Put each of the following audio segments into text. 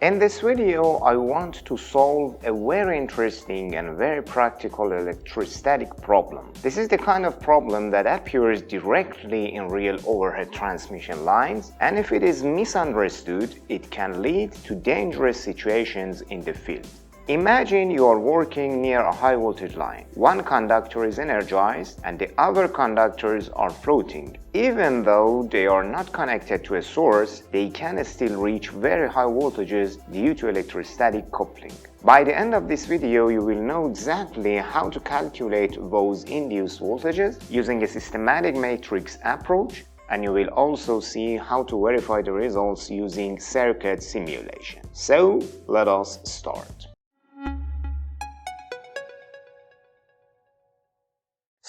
In this video, I want to solve a very interesting and very practical electrostatic problem. This is the kind of problem that appears directly in real overhead transmission lines, and if it is misunderstood, it can lead to dangerous situations in the field. Imagine you are working near a high voltage line. One conductor is energized and the other conductors are floating. Even though they are not connected to a source, they can still reach very high voltages due to electrostatic coupling. By the end of this video, you will know exactly how to calculate those induced voltages using a systematic matrix approach, and you will also see how to verify the results using circuit simulation. So, let us start.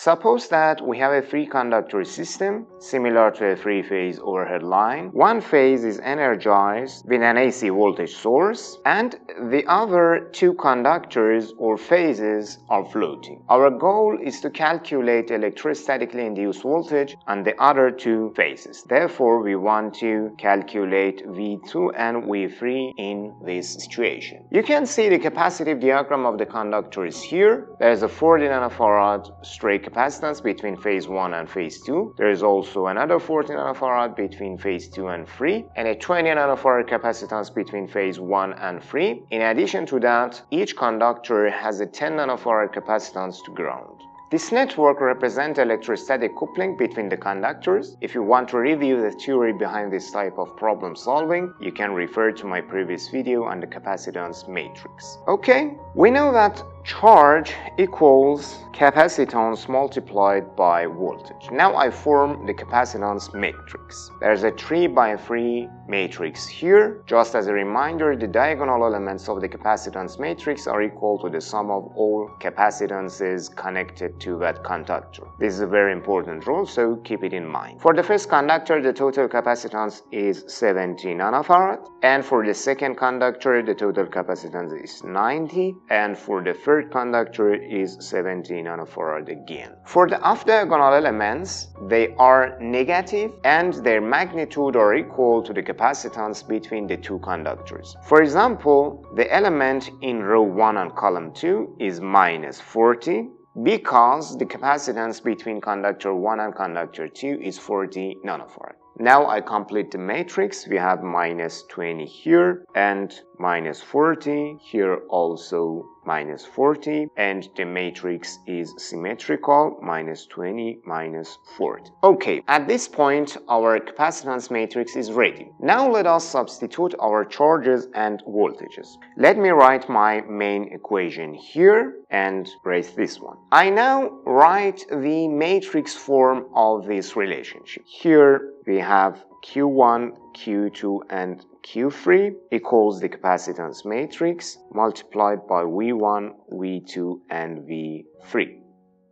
Suppose that we have a three-conductor system similar to a three-phase overhead line. One phase is energized with an AC voltage source and the other two conductors or phases are floating. Our goal is to calculate electrostatically induced voltage on the other two phases. Therefore, we want to calculate V2 and V3 in this situation. You can see the capacitive diagram of the conductors here. There is a 40 nanofarad straight capacitance between phase 1 and phase 2. There is also another 40 nanofarad between phase 2 and 3 and a 20 nanofarad capacitance between phase 1 and 3. In addition to that, each conductor has a 10 nanofarad capacitance to ground. This network represents electrostatic coupling between the conductors. If you want to review the theory behind this type of problem solving, you can refer to my previous video on the capacitance matrix. Okay, we know that charge equals capacitance multiplied by voltage. Now I form the capacitance matrix. There's a 3x3 matrix here. Just as a reminder, the diagonal elements of the capacitance matrix are equal to the sum of all capacitances connected to that conductor. This is a very important rule, so keep it in mind. For the first conductor, the total capacitance is 70 nanofarad, and for the second conductor, the total capacitance is 90, and for the third conductor is 70 nanofarad again. For the off-diagonal elements, they are negative and their magnitude are equal to the capacitance between the two conductors. For example, the element in row 1 and column 2 is minus 40 because the capacitance between conductor 1 and conductor 2 is 40 nanofarad. Now I complete the matrix. We have minus 20 here and minus 40, here also minus 40, and the matrix is symmetrical, minus 20, minus 40. Okay, at this point our capacitance matrix is ready. Now let us substitute our charges and voltages. Let me write my main equation here and raise this one. I now write the matrix form of this relationship. Here we have Q1, Q2 and Q3 equals the capacitance matrix multiplied by V1, V2 and V3.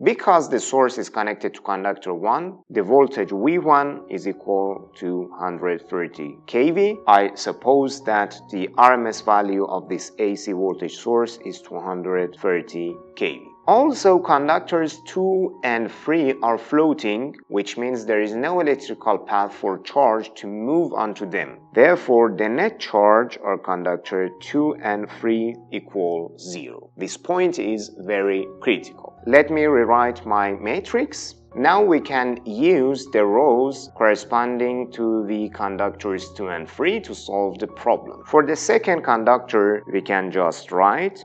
Because the source is connected to conductor 1, the voltage V1 is equal to 130 kV. I suppose that the RMS value of this AC voltage source is 230 kV. Also, conductors 2 and 3 are floating, which means there is no electrical path for charge to move onto them. Therefore, the net charge on conductor 2 and 3 equal 0. This point is very critical. Let me rewrite my matrix. Now we can use the rows corresponding to the conductors 2 and 3 to solve the problem. For the second conductor, we can just write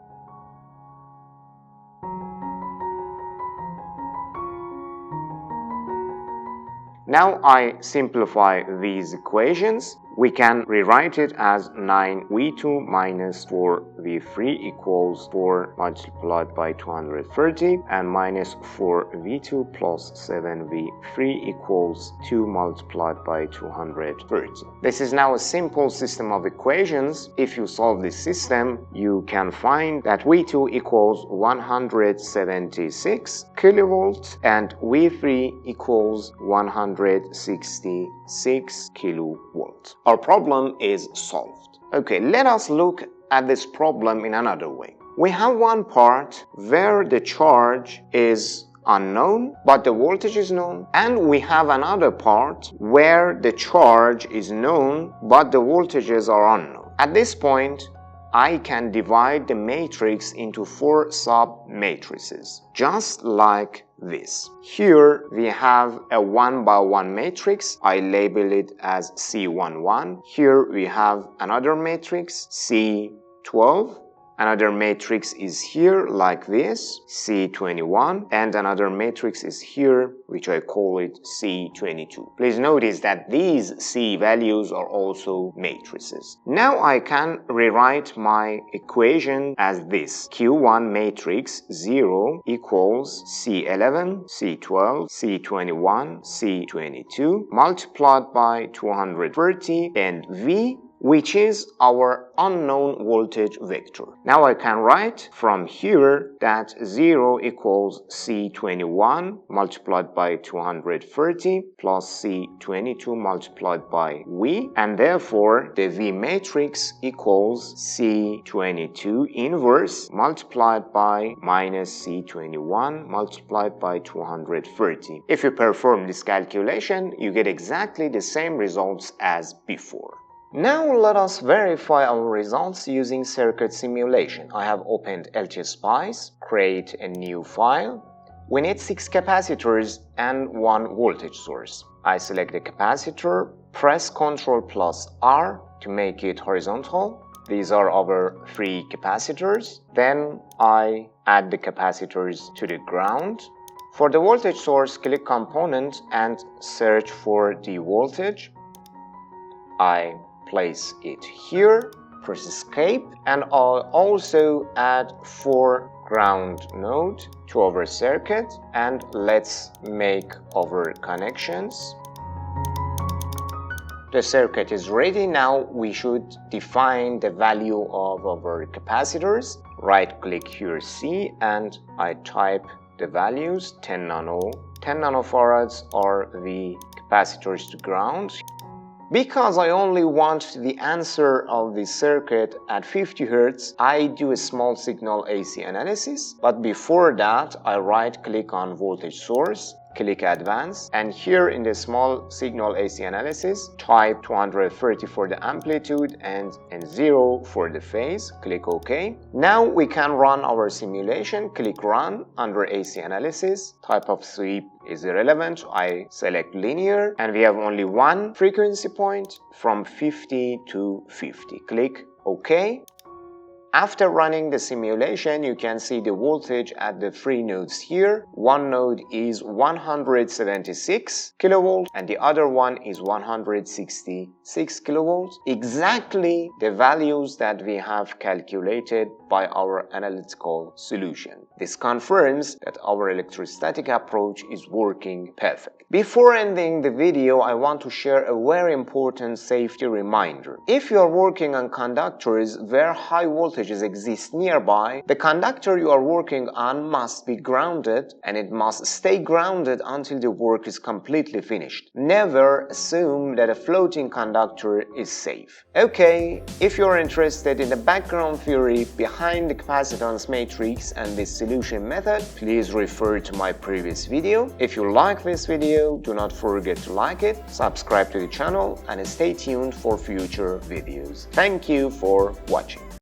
Now I simplify these equations. We can rewrite it as 9V2 minus 4V3 equals 4 multiplied by 230 and minus 4V2 plus 7V3 equals 2 multiplied by 230. This is now a simple system of equations. If you solve this system, you can find that V2 equals 176 kilovolts and V3 equals 166 kilovolts. Our problem is solved. Okay, let us look at this problem in another way. We have one part where the charge is unknown, but the voltage is known, and we have another part where the charge is known, but the voltages are unknown. At this point, I can divide the matrix into 4 sub-matrices, just like this. Here we have a 1 by 1 matrix. I label it as C11. Here we have another matrix, C12. Another matrix is here like this, C21, and another matrix is here, which I call it C22. Please notice that these C values are also matrices. Now I can rewrite my equation as this. Q1 matrix 0 equals C11, C12, C21, C22 multiplied by 230 and V, which is our unknown voltage vector. Now I can write from here that 0 equals C21 multiplied by 230 plus C22 multiplied by V, and therefore the V matrix equals C22 inverse multiplied by minus C21 multiplied by 230. If you perform this calculation, you get exactly the same results as before. Now let us verify our results using circuit simulation. I have opened LTspice, create a new file. We need 6 capacitors and 1 voltage source. I select the capacitor, press Ctrl plus R to make it horizontal. These are our 3 capacitors. Then I add the capacitors to the ground. For the voltage source, click Component and search for the voltage. I place it here, press Escape, and I'll also add 4 ground node to our circuit, and let's make our connections. The circuit is ready. Now we should define the value of our capacitors. Right click here C and I type the values 10 nanofarads are the capacitors to ground. Because I only want the answer of the circuit at 50 Hz, I do a small signal AC analysis. But before that, I right-click on voltage source, click Advanced, and here in the small signal AC analysis, type 230 for the amplitude and 0 for the phase. Click OK. Now we can run our simulation. Click Run under AC analysis. Type of sweep is irrelevant. I select linear, and we have only one frequency point from 50 to 50. Click OK. After running the simulation, you can see the voltage at the 3 nodes here. One node is 176 kilovolts and the other one is 166 kilovolts. Exactly the values that we have calculated by our analytical solution. This confirms that our electrostatic approach is working perfect. Before ending the video, I want to share a very important safety reminder. If you are working on conductors where high voltages exist nearby, the conductor you are working on must be grounded, and it must stay grounded until the work is completely finished. Never assume that a floating conductor is safe. Okay, if you are interested in the background theory behind the capacitance matrix and this solution method, please refer to my previous video. If you like this video, do not forget to like it, subscribe to the channel, and stay tuned for future videos. Thank you for watching.